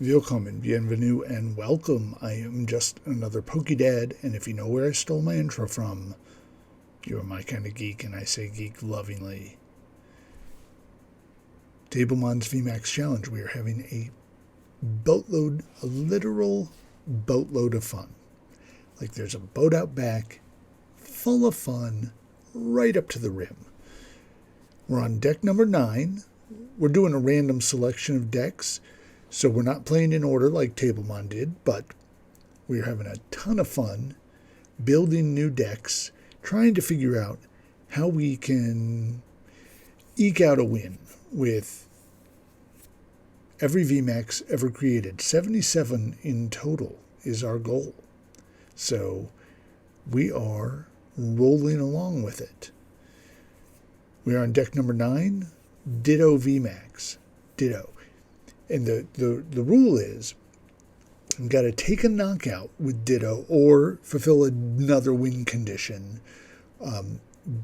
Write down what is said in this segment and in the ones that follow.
Willkommen, bienvenue, and welcome. I am just another PokeDad, and if you know where I stole my intro from, you're my kind of geek, and I say geek lovingly. Tablemon's VMAX Challenge. We are having a literal boatload of fun. Like there's a boat out back, full of fun, right up to the rim. We're on deck number 9. We're doing a random selection of decks. So we're not playing in order like Tablemon did, but we're having a ton of fun building new decks, trying to figure out how we can eke out a win with every VMAX ever created. 77 in total is our goal. So we are rolling along with it. We are on deck number 9, Ditto VMAX. Ditto. And the rule is you've got to take a knockout with Ditto or fulfill another win condition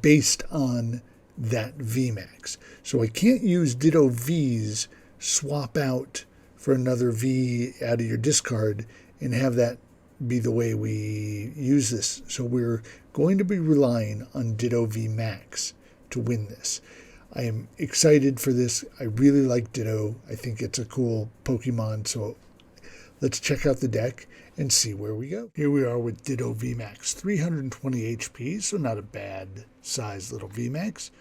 based on that VMAX. So I can't use Ditto V's, swap out for another V out of your discard, and have that be the way we use this. So we're going to be relying on Ditto VMAX to win this. I am excited for this. I really like Ditto. I think it's a cool Pokemon. So let's check out the deck and see where we go. Here we are with Ditto VMAX, 320 HP, so not a bad size little VMAX.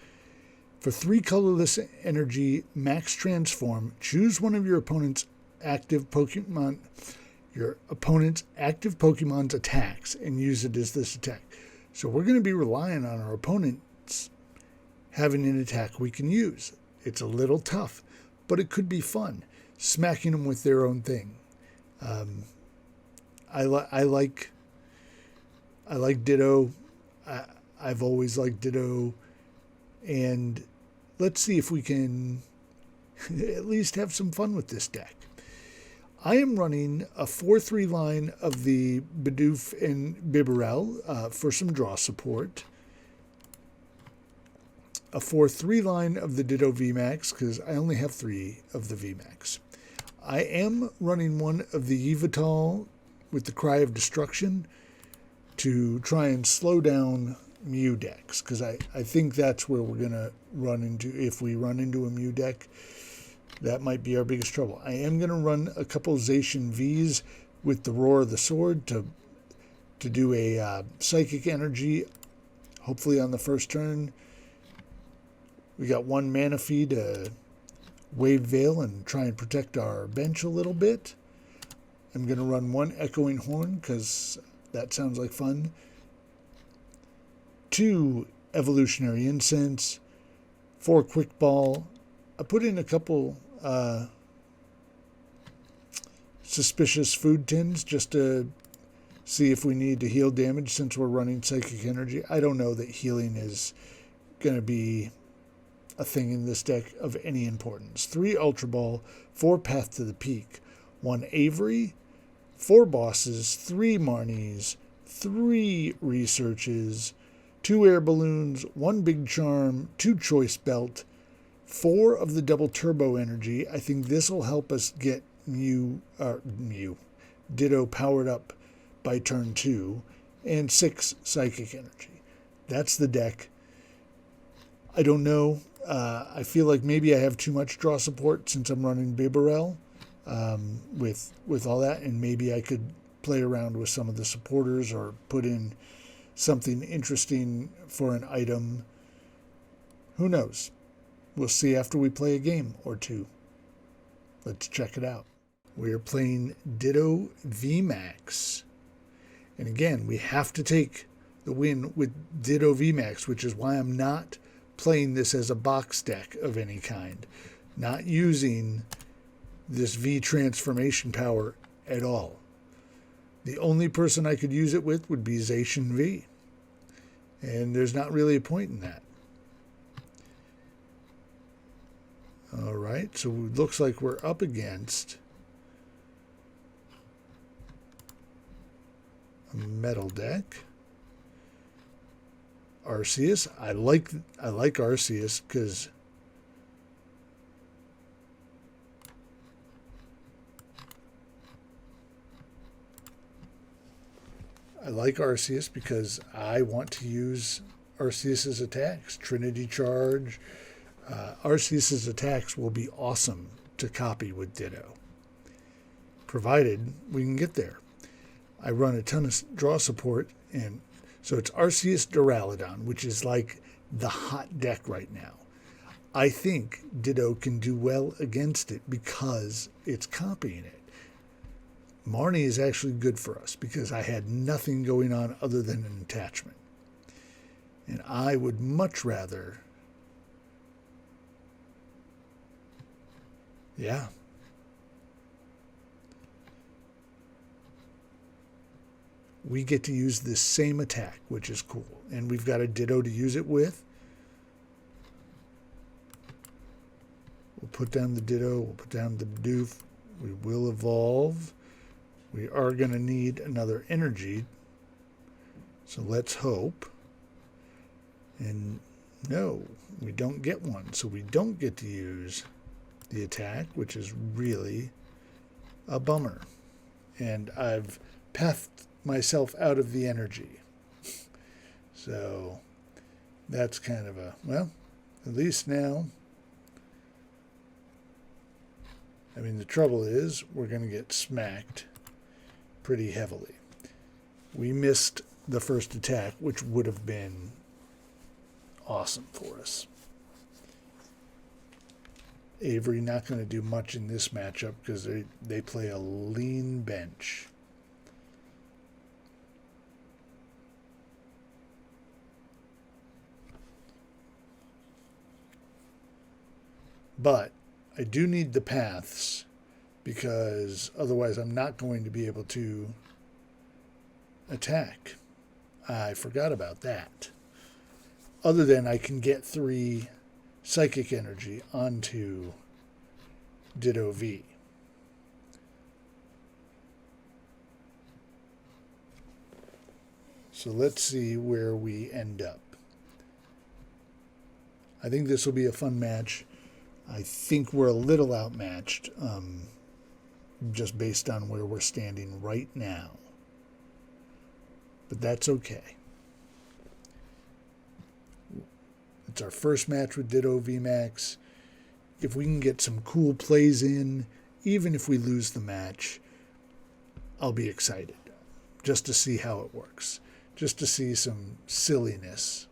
For 3 colorless energy max transform, choose one of your opponent's active Pokemon's attacks and use it as this attack. So we're going to be relying on our opponent's having an attack we can use. It's a little tough, but it could be fun, smacking them with their own thing. I like Ditto. I've always liked Ditto, and let's see if we can at least have some fun with this deck. I am running a 4-3 line of the Bidoof and Bibarel for some draw support. A 4-3 line of the Ditto VMAX, because I only have 3 of the VMAX. I am running one of the Yveltal with the Cry of Destruction to try and slow down Mew decks, because I think that's where we're going to run into. If we run into a Mew deck, that might be our biggest trouble. I am going to run a couple Zacian Vs with the Roar of the Sword to do a Psychic Energy, hopefully on the first turn. We got 1 mana fee to Wave Veil and try and protect our bench a little bit. I'm going to run 1 Echoing Horn because that sounds like fun. 2 Evolutionary Incense. 4 Quick Ball. I put in a couple Suspicious Food Tins just to see if we need to heal damage since we're running Psychic Energy. I don't know that healing is going to be a thing in this deck of any importance. 3 Ultra Ball, 4 Path to the Peak, 1 Avery, 4 Bosses, 3 Marnies, 3 Researches, 2 Air Balloons, 1 Big Charm, 2 Choice Belt, 4 of the Double Turbo Energy. I think this will help us get Ditto powered up by turn 2, and 6 Psychic Energy. That's the deck. I don't know. I feel like maybe I have too much draw support since I'm running Bibarel with all that, and maybe I could play around with some of the supporters or put in something interesting for an item. Who knows? We'll see after we play a game or two. Let's check it out. We are playing Ditto VMAX. And again, we have to take the win with Ditto VMAX, which is why I'm not playing this as a box deck of any kind, not using this V transformation power at all. The only person I could use it with would be Zacian V, and there's not really a point in that. All right, so it looks like we're up against a metal deck. Arceus. I like Arceus because I like Arceus because I want to use Arceus's attacks. Trinity Charge. Arceus's attacks will be awesome to copy with Ditto, provided we can get there. I run a ton of draw support, and so it's Arceus Duraludon, which is like the hot deck right now. I think Ditto can do well against it because it's copying it. Marnie is actually good for us because I had nothing going on other than an attachment. And I would much rather, yeah. We get to use this same attack, which is cool. And we've got a Ditto to use it with. We'll put down the Ditto. We'll put down the Doof. We will evolve. We are going to need another energy. So let's hope. And no, we don't get one. So we don't get to use the attack, which is really a bummer. And I've pathed myself out of the energy. So that's kind of a, well, at least now, I mean, the trouble is we're going to get smacked pretty heavily. We missed the first attack, which would have been awesome for us. Avery not going to do much in this matchup because they play a lean bench. But I do need the paths because otherwise I'm not going to be able to attack. I forgot about that. Other than I can get 3 psychic energy onto Ditto V. So let's see where we end up. I think this will be a fun match. I think we're a little outmatched, just based on where we're standing right now. But that's okay. It's our first match with Ditto VMAX. If we can get some cool plays in, even if we lose the match, I'll be excited. Just to see how it works. Just to see some silliness.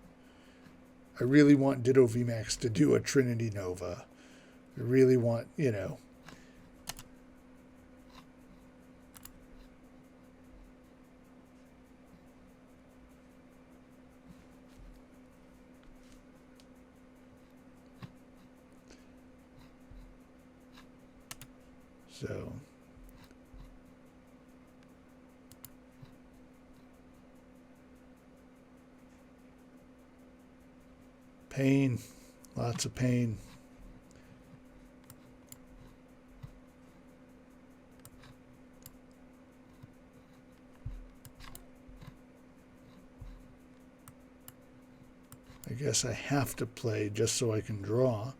I really want Ditto VMAX to do a Trinity Nova. I really want, you know. So. Pain. Lots of pain. I guess I have to play just so I can draw.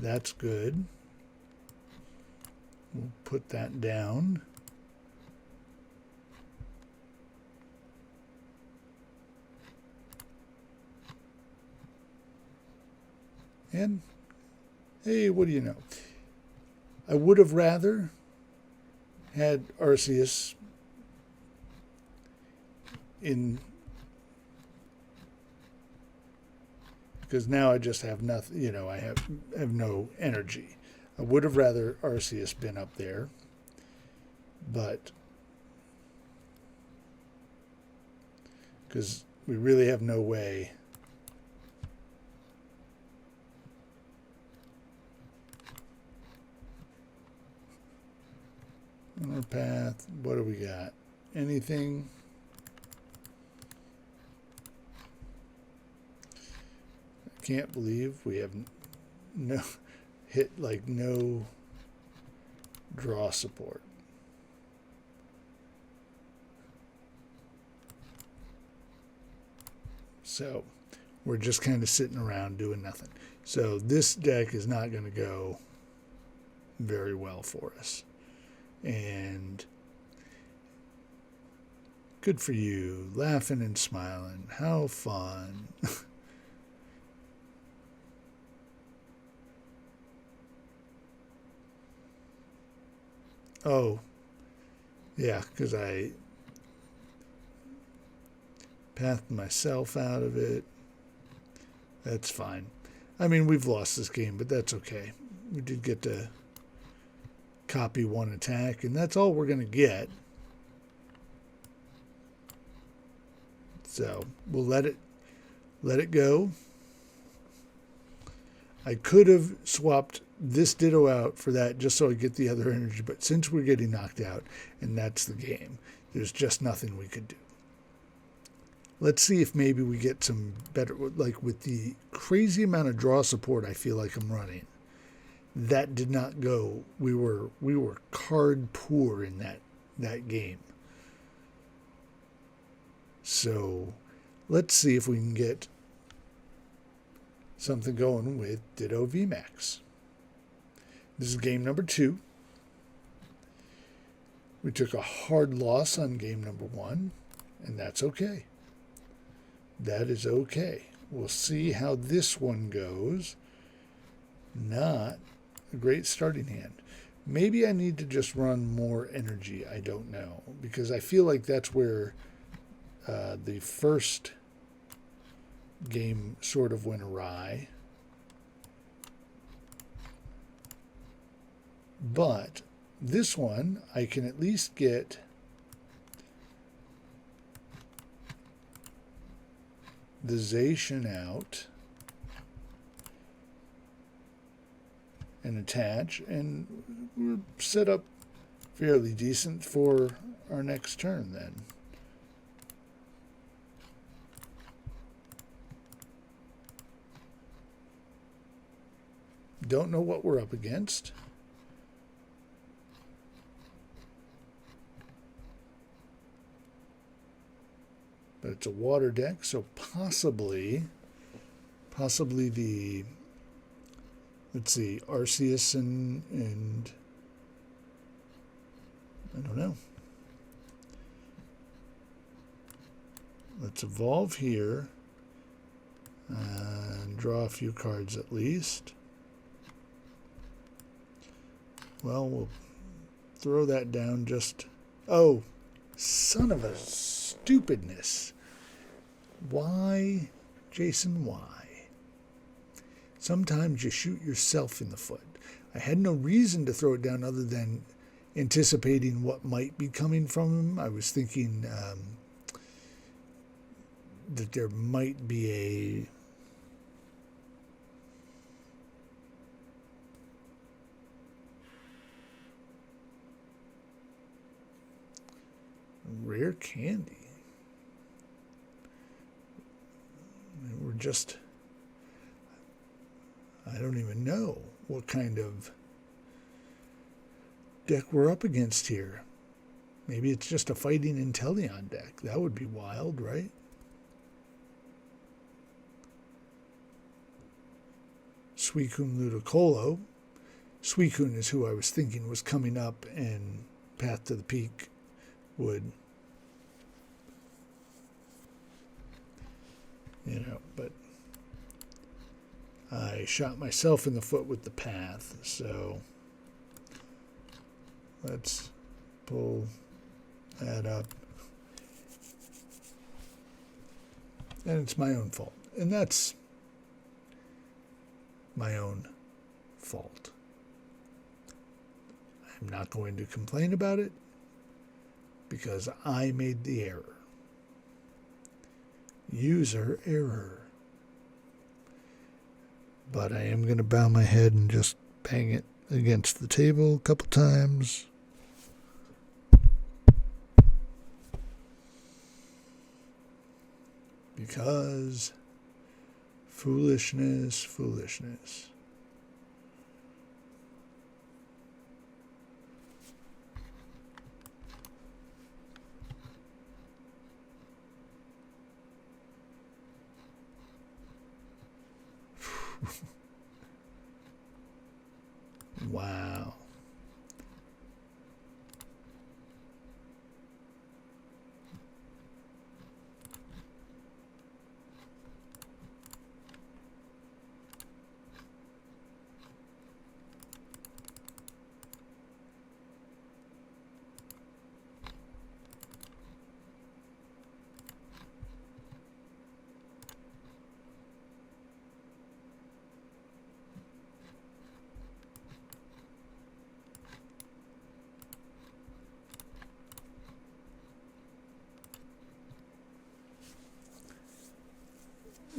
That's good. We'll put that down. And, hey, what do you know? I would have rather had Arceus in, because now I just have nothing, you know, I have no energy. I would have rather Arceus been up there, but because we really have no way. On our path, what do we got? Anything? I can't believe we have no no draw support. So we're just kind of sitting around doing nothing. So this deck is not going to go very well for us. And Good for you. Laughing and smiling. How fun. Oh, yeah, because I pathed myself out of it. That's fine. I mean, we've lost this game, but that's okay. We did get to copy one attack, and that's all we're going to get. So we'll let it go. I could have swapped this Ditto out for that just so I get the other energy, but since we're getting knocked out, and that's the game, there's just nothing we could do. Let's see if maybe we get some better, like with the crazy amount of draw support I feel like I'm running. That did not go. We were card poor in that game. So let's see if we can get something going with Ditto VMAX. This is game number 2. We took a hard loss on game number 1, and that's okay. That is okay. We'll see how this one goes. Not a great starting hand. Maybe I need to just run more energy. I don't know. Because I feel like that's where the first game sort of went awry. But this one, I can at least get the Zacian out and attach, and we're set up fairly decent for our next turn then. Don't know what we're up against. But it's a water deck, so possibly the, let's see, Arceus and I don't know. Let's evolve here and draw a few cards at least. Well, we'll throw that down just... Oh, son of a stupidness. Why, Jason, why? Sometimes you shoot yourself in the foot. I had no reason to throw it down other than anticipating what might be coming from him. I was thinking that there might be a... rare candy. We're just... I don't even know what kind of deck we're up against here. Maybe it's just a Fighting Inteleon deck. That would be wild, right? Suicune Ludicolo. Suicune is who I was thinking was coming up, and Path to the Peak would, you know, but I shot myself in the foot with the Path, so let's pull that up. And it's my own fault, and that's my own fault. I'm not going to complain about it, because I made the error. User error. But I am going to bow my head and just bang it against the table a couple times. Because foolishness, foolishness. Wow.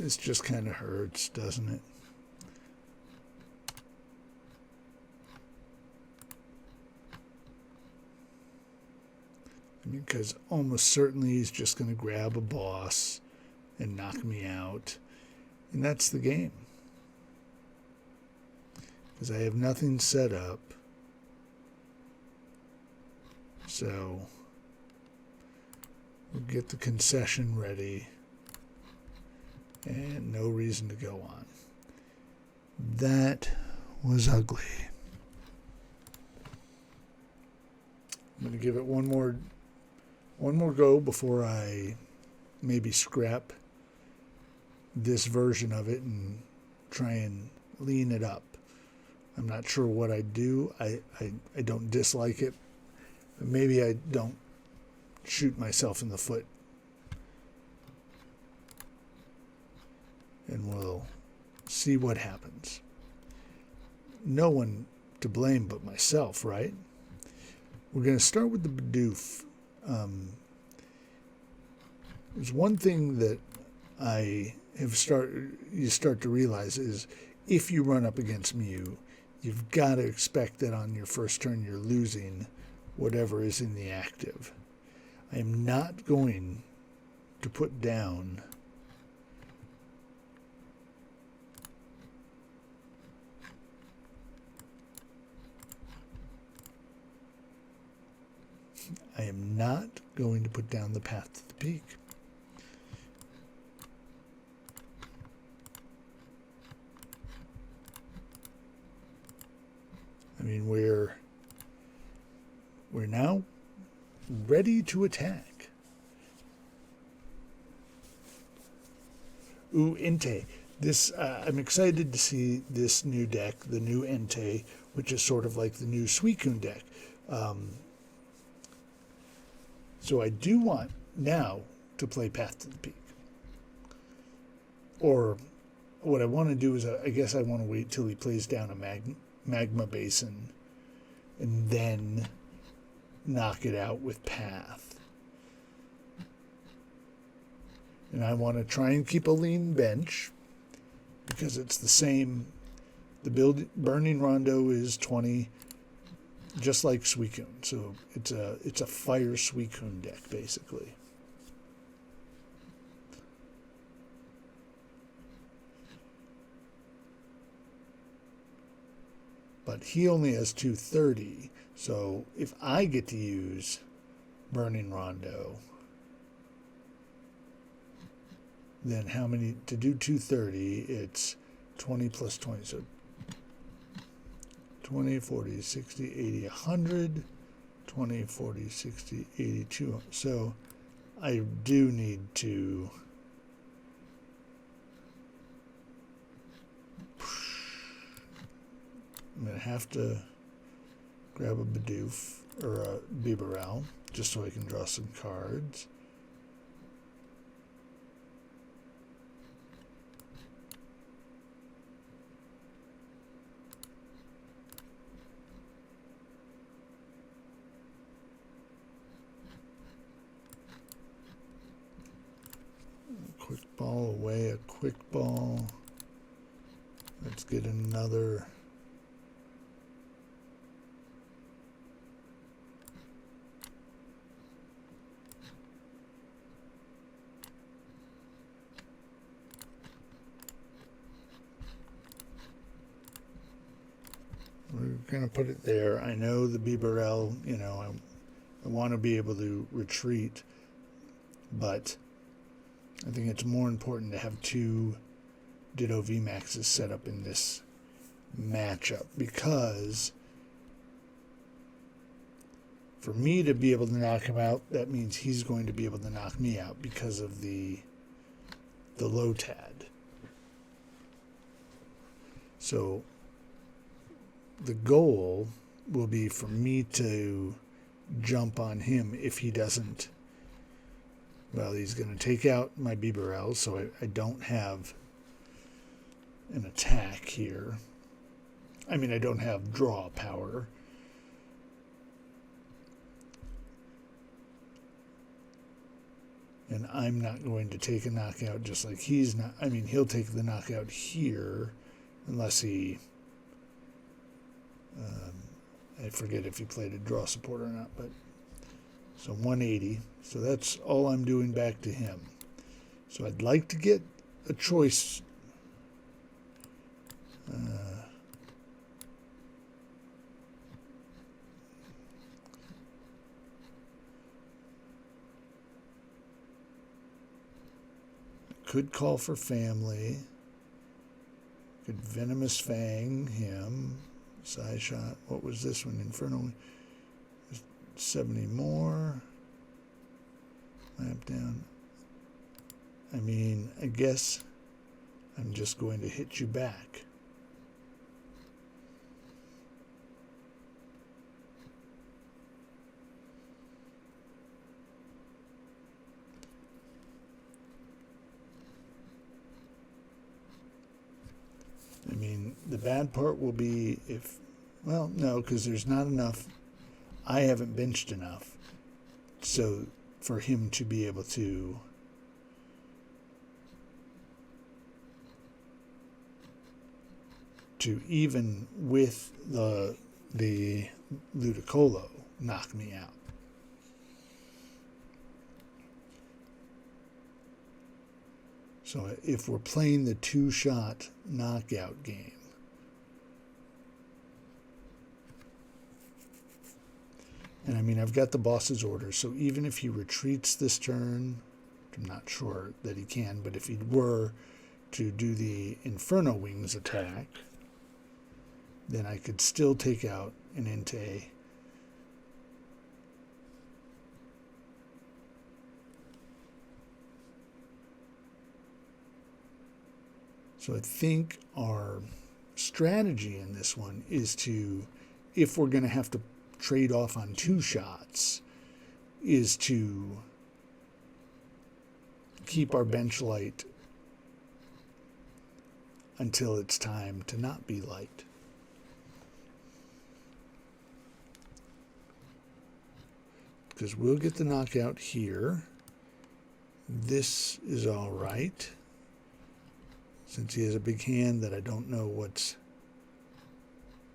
This just kind of hurts, doesn't it? Because almost certainly he's just going to grab a boss and knock me out. And that's the game. Because I have nothing set up. So we'll get the concession ready. And no reason to go on. That was ugly. I'm going to give it one more go before I maybe scrap this version of it and try and lean it up. I'm not sure what I'd do. I don't dislike it. But maybe I don't shoot myself in the foot. And we'll see what happens. No one to blame but myself, right? We're going to start with the Bidoof. There's one thing that I have you start to realize is if you run up against Mew, you've got to expect that on your first turn you're losing whatever is in the active. I am not going to put down the path to the peak. I mean, we're now ready to attack. Ooh, Entei. This I'm excited to see this new deck, the new Entei, which is sort of like the new Suicune deck. So I do want now to play Path to the Peak. Or what I want to do is I guess I want to wait till he plays down a magma basin and then knock it out with Path. And I want to try and keep a lean bench because it's the same. The Burning Rondo is 20, just like Suicune. So it's a fire Suicune deck basically. But he only has 230. So if I get to use Burning Rondo, then how many to do 230? It's 20 plus 20. So 20, 40, 60, 80, 100, 20, 40, 60, 80, 200. So I do need to I'm going to have to grab a Bidoof or a Bibarel just so I can draw some cards. Quick ball away, a quick ball. Let's get another. We're going to put it there. I know the Bibarel, I want to be able to retreat, but I think it's more important to have two Ditto VMAXs set up in this matchup because for me to be able to knock him out, that means he's going to be able to knock me out because of the Lotad. So the goal will be for me to jump on him if he doesn't. Well, he's going to take out my Bibarel, so I don't have an attack here. I mean, I don't have draw power. then I'm not going to take a knockout, just like he's not. I mean, he'll take the knockout here unless he, I forget if he played a draw support or not, but so 180. So that's all I'm doing back to him. So I'd like to get a choice. Could call for family. Could Venomous Fang him. Side shot. What was this one? Inferno. 70 more. Lamp down. I mean, I guess I'm just going to hit you back. I mean, the bad part will be if, well, no, because there's not enough. I haven't benched enough. So for him to be able to even with the Ludicolo knock me out. So if we're playing the two-shot knockout game, and I mean, I've got the boss's order, so even if he retreats this turn, I'm not sure that he can, but if he were to do the Inferno Wings attack, then I could still take out an Entei. So I think our strategy in this one is to, if we're going to have to trade off on two shots, is to keep our bench light until it's time to not be light. Because we'll get the knockout here. This is all right. Since he has a big hand that I don't know what's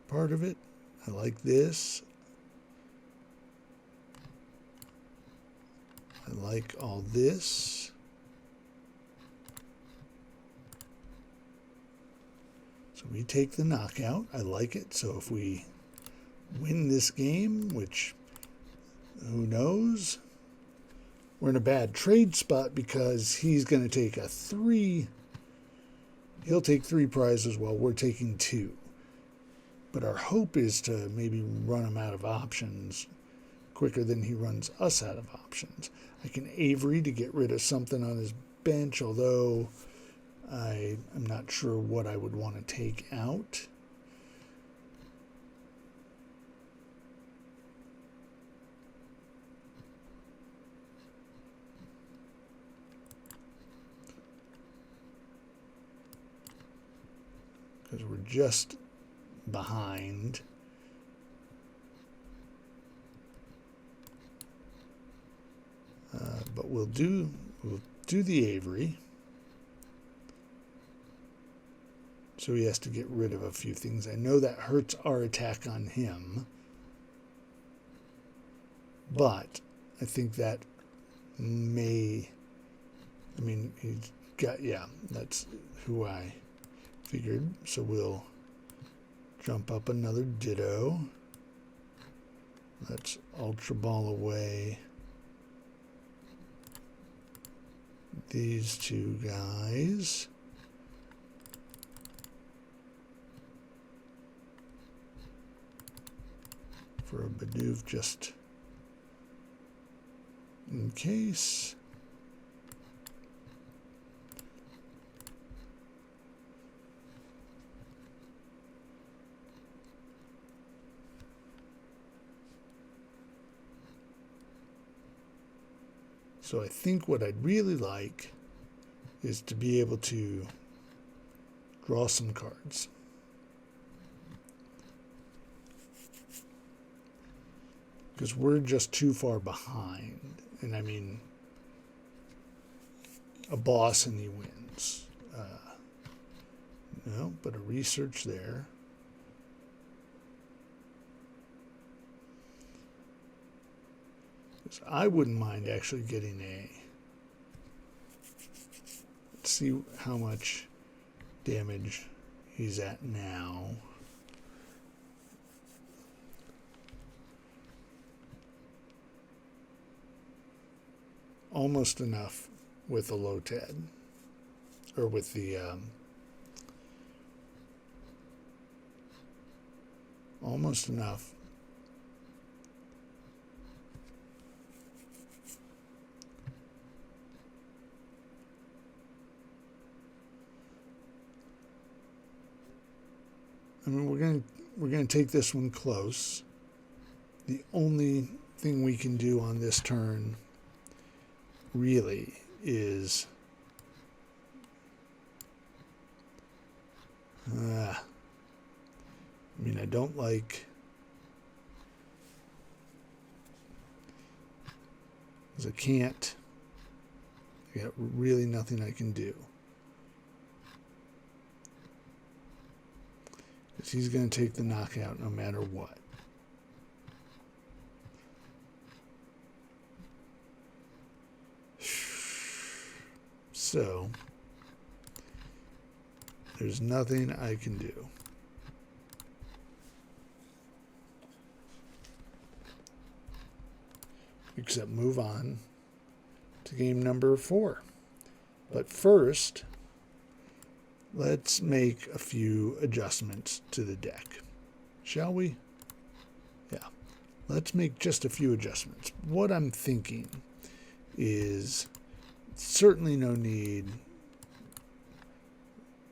part of it. I like this. I like all this. So we take the knockout. I like it. So if we win this game, which who knows, we're in a bad trade spot because he's going to take a 3. He'll take 3 prizes while we're taking 2. But our hope is to maybe run him out of options quicker than he runs us out of options. I can Avery to get rid of something on his bench, although I'm not sure what I would want to take out. Because we're just behind. But we'll do the Avery. So he has to get rid of a few things. I know that hurts our attack on him. But I think that may, I mean, he's got, yeah, that's who I figured. So we'll jump up another Ditto. Let's Ultra Ball away these two guys. For a Bidoof just in case. So I think what I'd really like is to be able to draw some cards. Because we're just too far behind. And I mean, a boss and he wins. No, but a research there. I wouldn't mind actually getting a. Let's see how much damage he's at now. Almost enough with a low TAD, or with the almost enough. I mean, we're gonna take this one close. The only thing we can do on this turn really is I mean, I don't like, because I can't, I got really nothing I can do. Because he's going to take the knockout no matter what. So, there's nothing I can do. Except move on to game number 4. But first, let's make a few adjustments to the deck. Shall we? Yeah. Let's make just a few adjustments. What I'm thinking is certainly no need.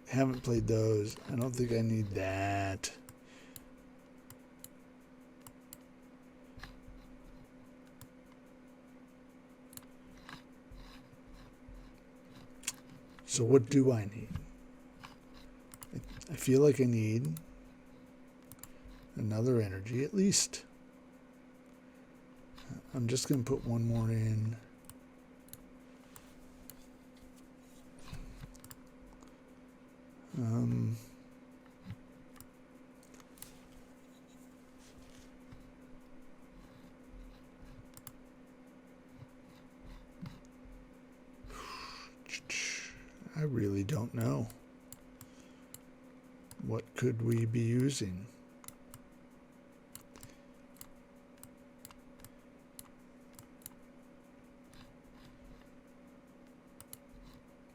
Haven't played those. I don't think I need that. So what do I need? I feel like I need another energy at least. I'm just going to put one more in. I really don't know. What could we be using?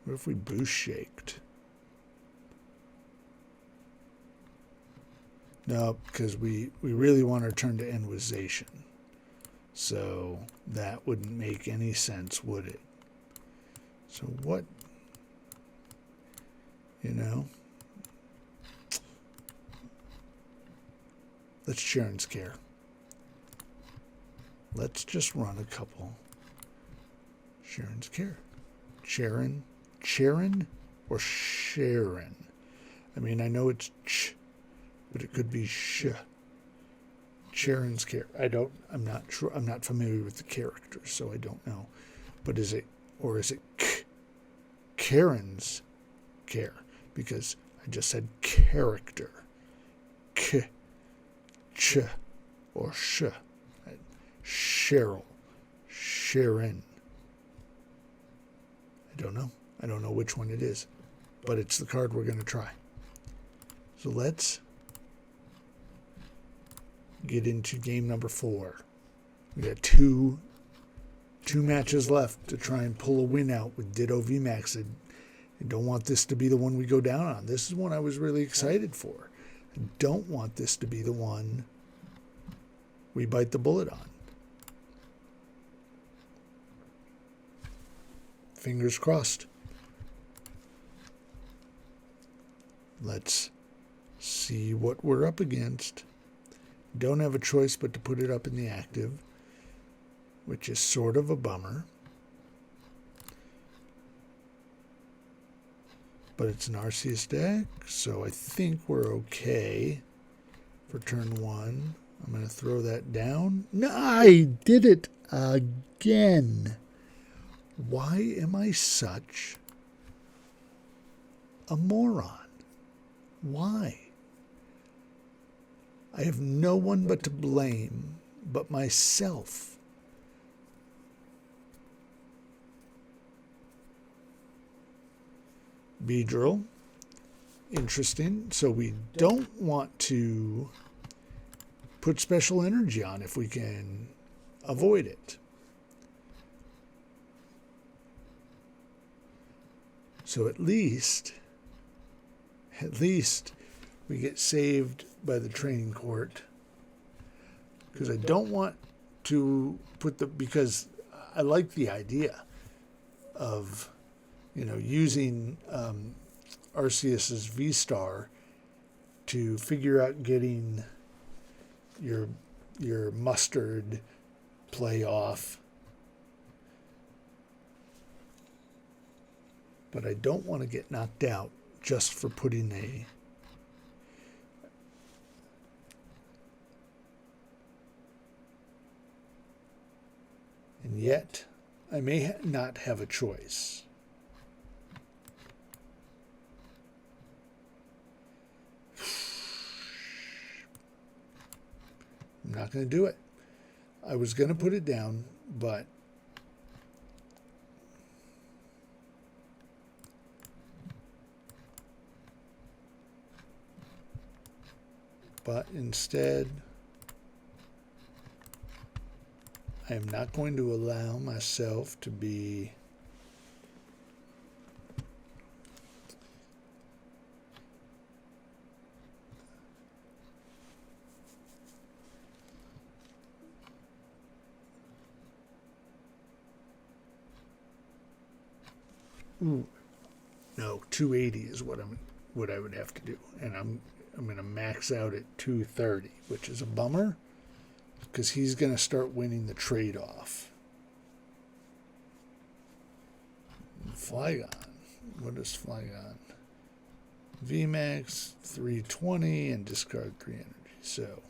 What if we boost shaked? No, because we really want our turn to end with Zacian. So that wouldn't make any sense, would it? So what, you know? Let's Sharon's Care. Let's just run a couple. Sharon's Care. Sharon or Sharon? I mean, I know it's ch, but it could be sh. Sharon's Care. I'm not sure. I'm not familiar with the characters, so I don't know. But is it k? Karen's Care? Because I just said character. K, ch, or sh. Cheryl. Sharon. I don't know. I don't know which one it is. But it's the card we're going to try. So let's get into game number 4. We got two matches left to try and pull a win out with Ditto VMAX. I don't want this to be the one we go down on. This is one I was really excited for. I don't want this to be the one we bite the bullet on. Fingers crossed. Let's see what we're up against. Don't have a choice but to put it up in the active, which is sort of a bummer. But it's an Arceus deck, so I think we're okay for turn 1. I'm going to throw that down. No, I did it again. Why am I such a moron? Why? I have no one but to blame but myself. Beedrill. Interesting. So we don't want to put special energy on if we can avoid it. So at least we get saved by the training court, because I don't want to put because I like the idea of, using Arceus's V-Star to figure out getting your mustard play off. But I don't want to get knocked out just for putting a and yet I may not have a choice. I'm not going to do it. I was going to put it down, but instead I am not going to allow myself to be no, 280 is what I would have to do, and I'm going to max out at 230, which is a bummer because he's going to start winning the trade-off. Flygon. What is Flygon? VMAX 320 and discard 3 energy. So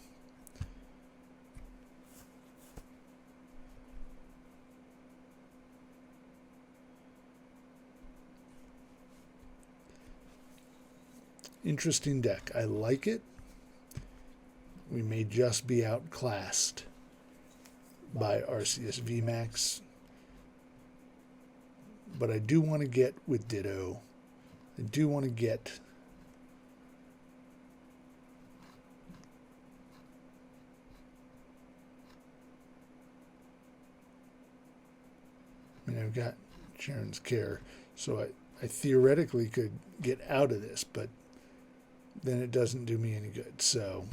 interesting deck. I like it. We may just be outclassed by Arceus VMAX. But I do want to get with Ditto. I do want to get I've got Sharon's Care, so I theoretically could get out of this, but then it doesn't do me any good. So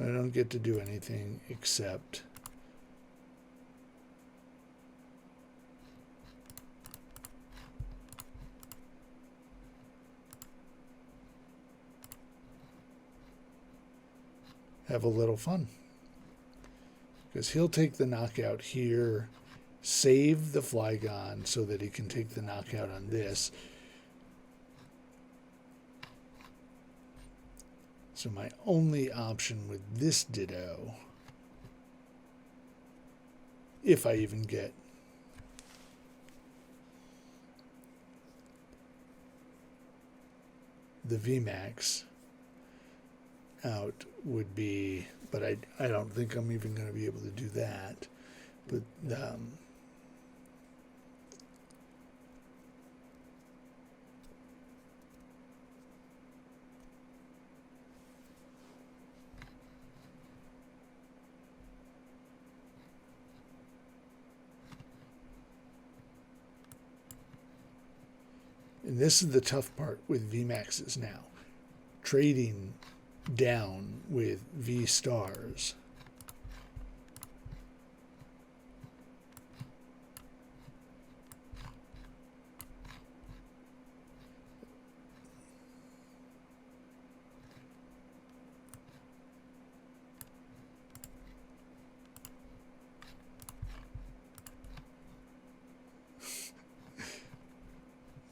I don't get to do anything except have a little fun. Because he'll take the knockout here, save the Flygon so that he can take the knockout on this. So my only option with this Ditto, if I even get the VMAX out, would be, but I don't think I'm even going to be able to do that. But and this is the tough part with VMAXs now. Trading down with V-Stars.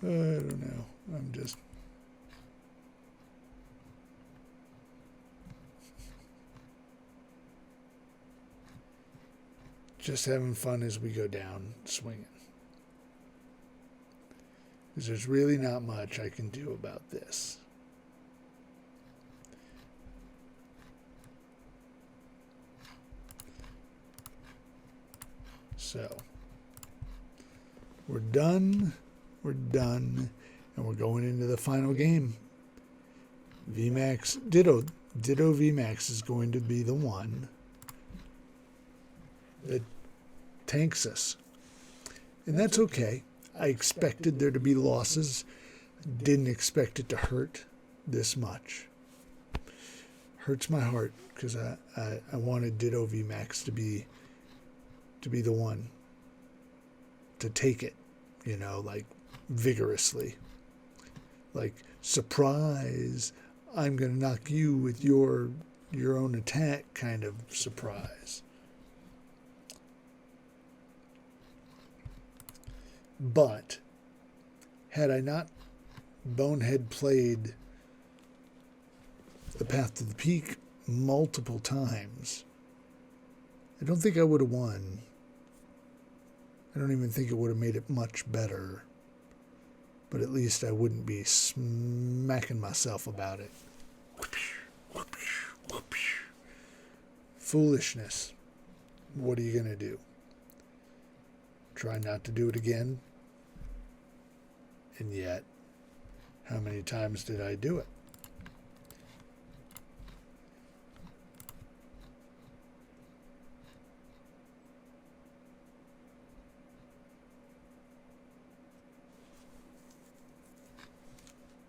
I don't know. I'm just having fun as we go down swinging. Because there's really not much I can do about this. So, we're done, and we're going into the final game. VMAX, Ditto VMAX is going to be the one that tanks us. And that's okay. I expected there to be losses. Didn't expect it to hurt this much. Hurts my heart because I wanted Ditto VMAX to be the one to take it, like vigorously. Like, surprise, I'm going to knock you with your own attack kind of surprise. But had I not bonehead played the Path to the Peak multiple times, I don't think I would have won. I don't even think it would have made it much better. But at least I wouldn't be smacking myself about it. Foolishness. What are you going to do? Try not to do it again? And yet, how many times did I do it?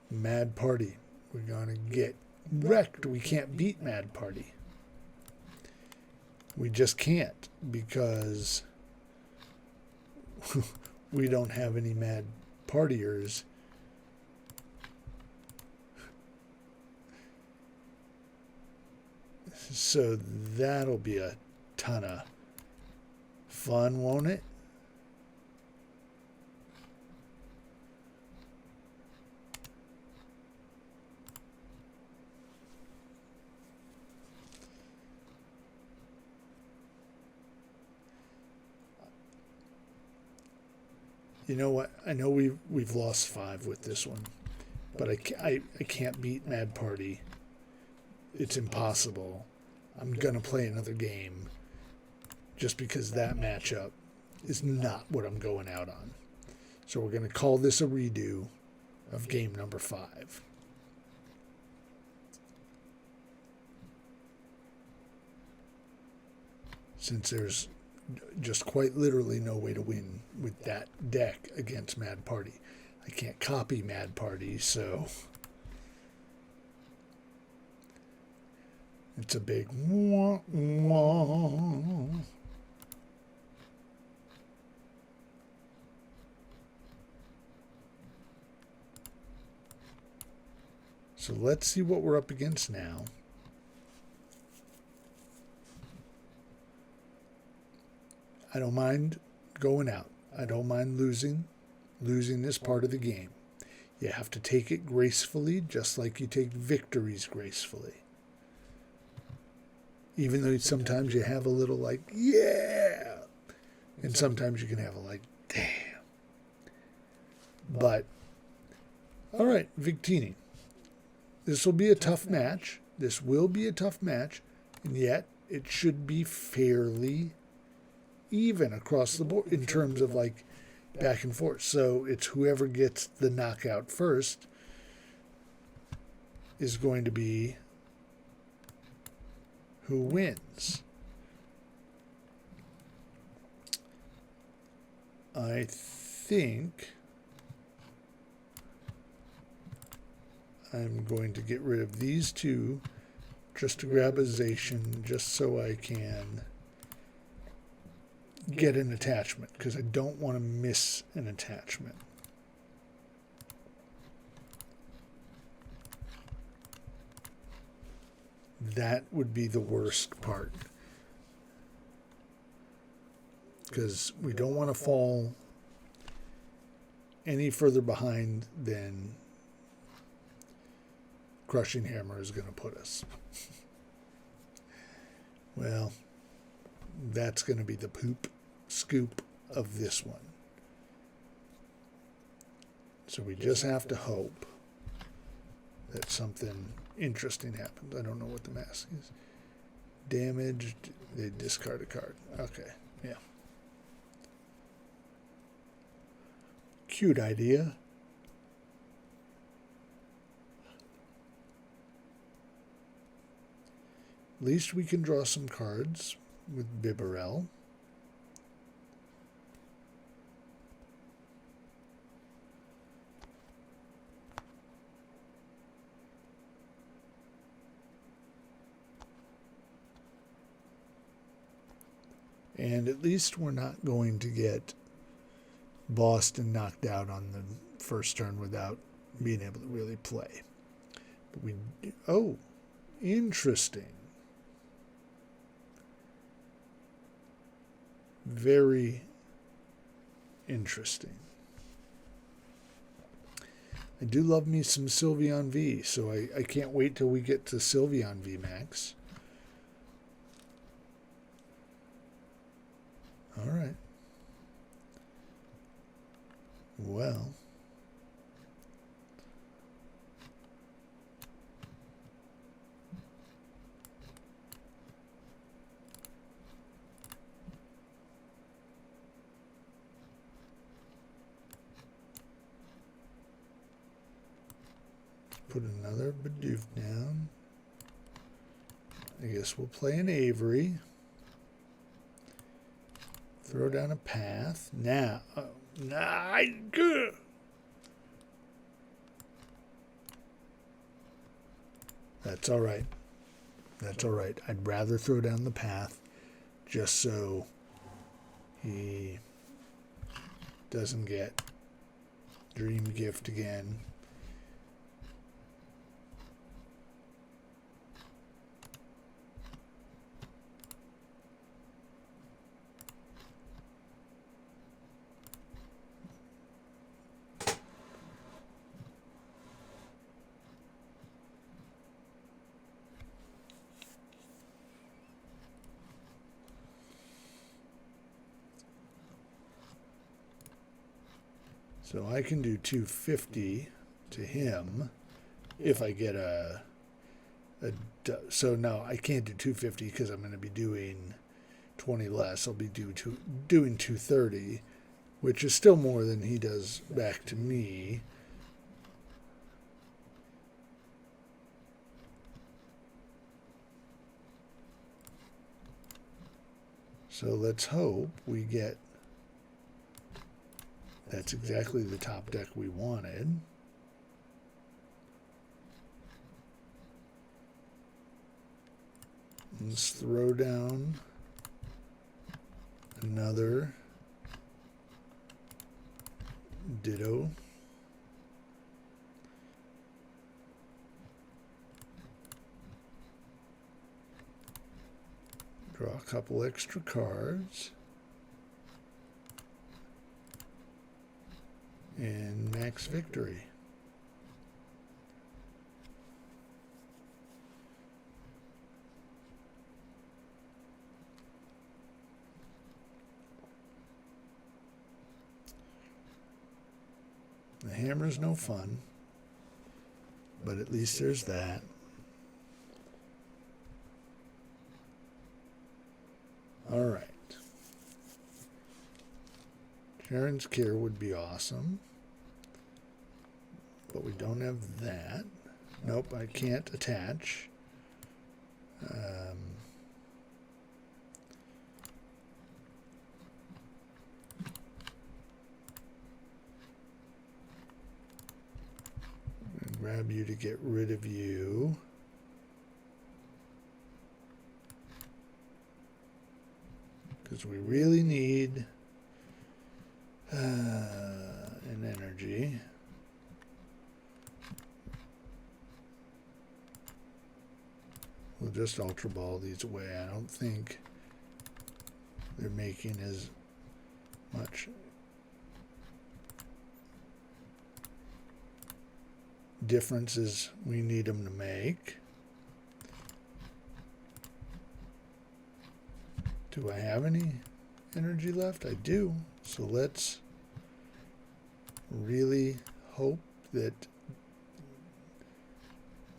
Mad Party. We're going to get wrecked. We can't beat Mad Party. We just can't because we don't have any Mad Partiers. So that'll be a ton of fun, won't it? You know what? I know we've lost 5 with this one, but I can't beat Mad Party. It's impossible. I'm going to play another game just because that matchup is not what I'm going out on. So we're going to call this a redo of game number 5. Since there's just quite literally no way to win with that deck against Mad Party. I can't copy Mad Party, so it's a big wah, wah. So let's see what we're up against now. I don't mind going out. I don't mind losing. Losing is part of the game. You have to take it gracefully, just like you take victories gracefully. Even though sometimes you have a little like, yeah, and sometimes you can have a like, damn. But, all right, Victini. This will be a tough match. This will be a tough match, and yet it should be fairly even across the board in terms of like back and forth. So it's whoever gets the knockout first is going to be who wins. I think I'm going to get rid of these 2 just to grab a Zacian, just so I can get an attachment, because I don't want to miss an attachment. That would be the worst part, because we don't want to fall any further behind than Crushing Hammer is going to put us. Well, that's going to be the poop scoop of this one. So we just have to hope that something interesting happens. I don't know what the mask is. Damaged. They discard a card. Okay, yeah. Cute idea. At least we can draw some cards with Bibarel. And at least we're not going to get Boston knocked out on the first turn without being able to really play. But we, oh, interesting. Very interesting. I do love me some Sylveon V, so I can't wait till we get to Sylveon VMAX. All right. Well. Put another Bidoof down. I guess we'll play an Avery. Throw down a Path. Now, that's all right. That's all right. I'd rather throw down the Path just so he doesn't get Dream Gift again. So I can do 250 to him if I get so no, I can't do 250 because I'm going to be doing 20 less. I'll be doing 230, which is still more than he does back to me. So let's hope we get. That's exactly the top deck we wanted. Let's throw down another Ditto. Draw a couple extra cards. And max victory. The hammer's no fun, but at least there's that. All right. Sharon's Care would be awesome. But we don't have that. Nope, I can't attach. Grab you to get rid of you. Because we really need an energy. We'll just Ultra Ball these away. I don't think they're making as much differences we need them to make. Do I have any energy left? I do. So let's really hope that,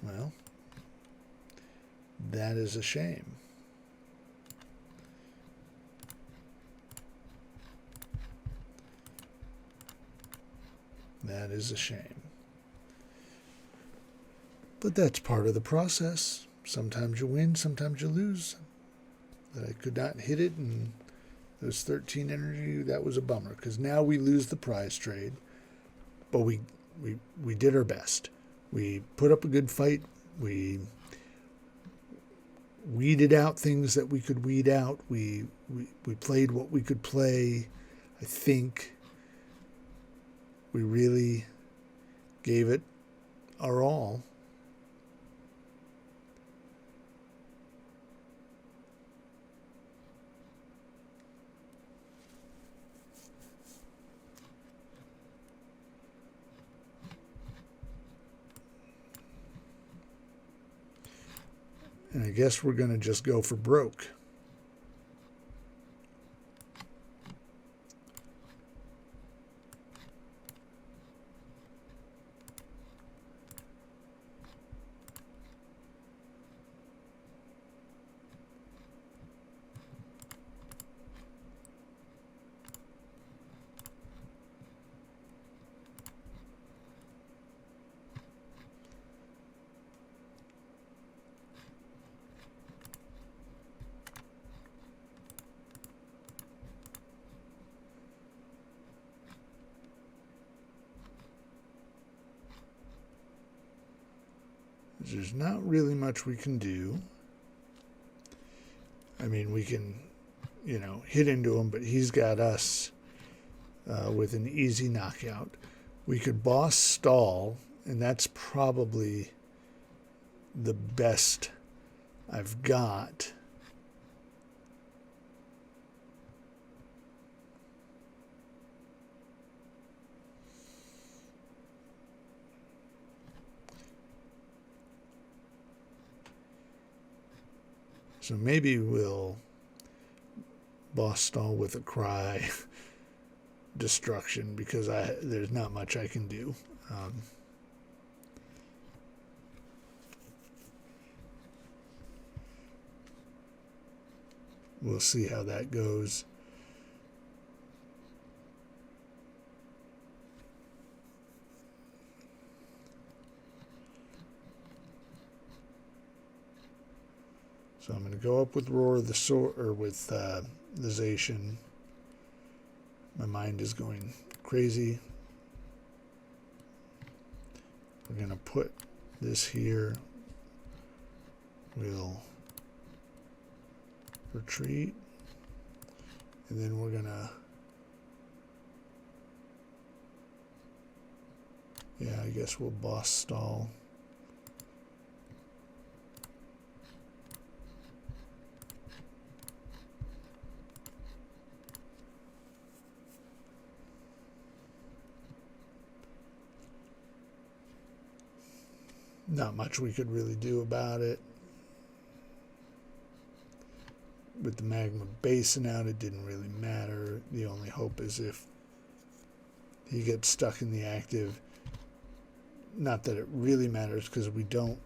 well, that is a shame. That is a shame. But that's part of the process. Sometimes you win, sometimes you lose. That I could not hit it, and those 13 energy, that was a bummer, because now we lose the prize trade. But we did our best. We put up a good fight. We weeded out things that we could weed out. We played what we could play. I think we really gave it our all. And I guess we're going to just go for broke. There's not really much we can do. I mean, we can, hit into him, but he's got us with an easy knockout. We could boss stall, and that's probably the best I've got. So maybe we'll boss stall with a cry destruction, because there's not much I can do. We'll see how that goes. So I'm going to go up with Roar of the Sword, or with the Zacian. My mind is going crazy. We're going to put this here. We'll retreat. And then we're going to, I guess we'll boss stall. Not much we could really do about it. With the magma basin out, it didn't really matter. The only hope is if he gets stuck in the active. Not that it really matters, because we don't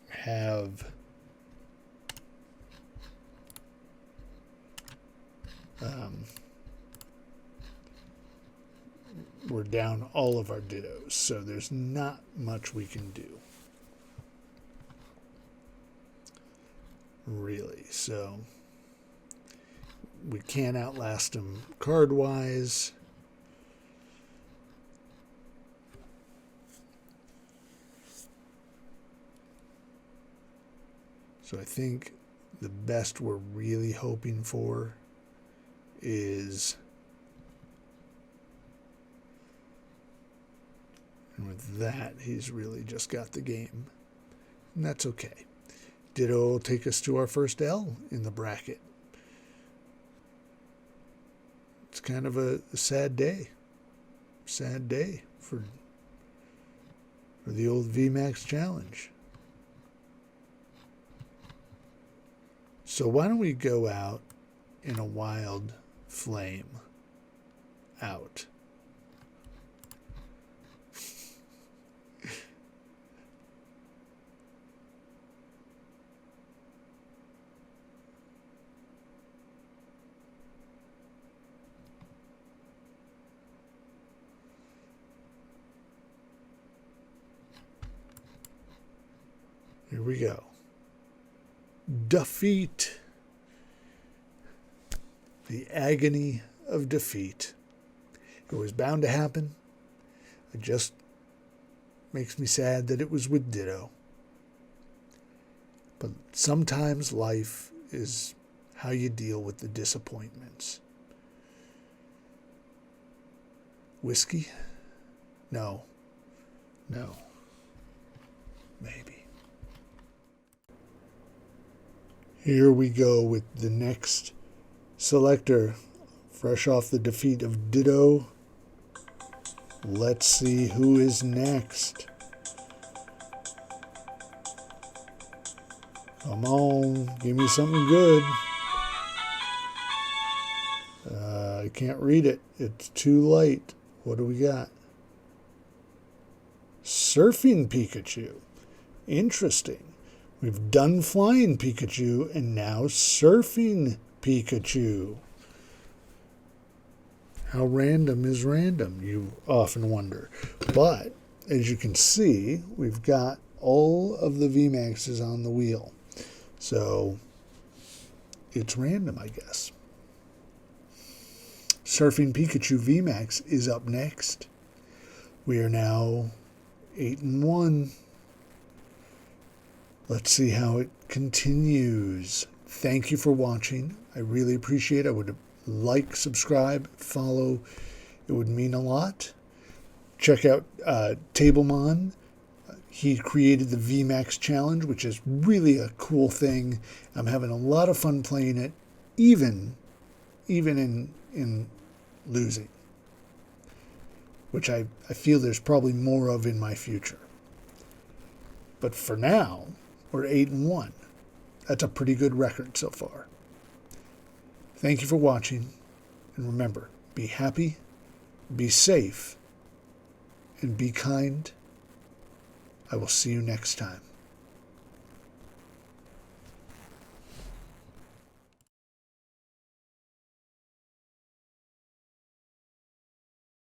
have we're down all of our dittos, so there's not much we can do. Really, so we can't outlast him card-wise. So I think the best we're really hoping for is, and with that, he's really just got the game, and that's okay. Ditto will take us to our first L in the bracket. It's kind of a sad day. Sad day for for the old VMAX challenge. So why don't we go out in a wild flame out? Here we go. Defeat. The agony of defeat. It was bound to happen. It just makes me sad that it was with Ditto. But sometimes life is how you deal with the disappointments. Whiskey? No. No. Maybe. Here we go with the next selector, fresh off the defeat of Ditto. Let's see who is next. Come on, give me something good. I can't read it. It's too light. What do we got? Surfing Pikachu. Interesting. We've done Flying Pikachu and now Surfing Pikachu. How random is random, you often wonder. But, as you can see, we've got all of the VMAXs on the wheel. So, it's random, I guess. Surfing Pikachu VMAX is up next. We are now 8-1. Let's see how it continues. Thank you for watching. I really appreciate it. I would like, subscribe, follow. It would mean a lot. Check out Tablemon. He created the VMAX challenge, which is really a cool thing. I'm having a lot of fun playing it, even in losing, which I feel there's probably more of in my future. But for now, we're 8-1. That's a pretty good record so far. Thank you for watching, and remember, be happy, be safe, and be kind. I will see you next time.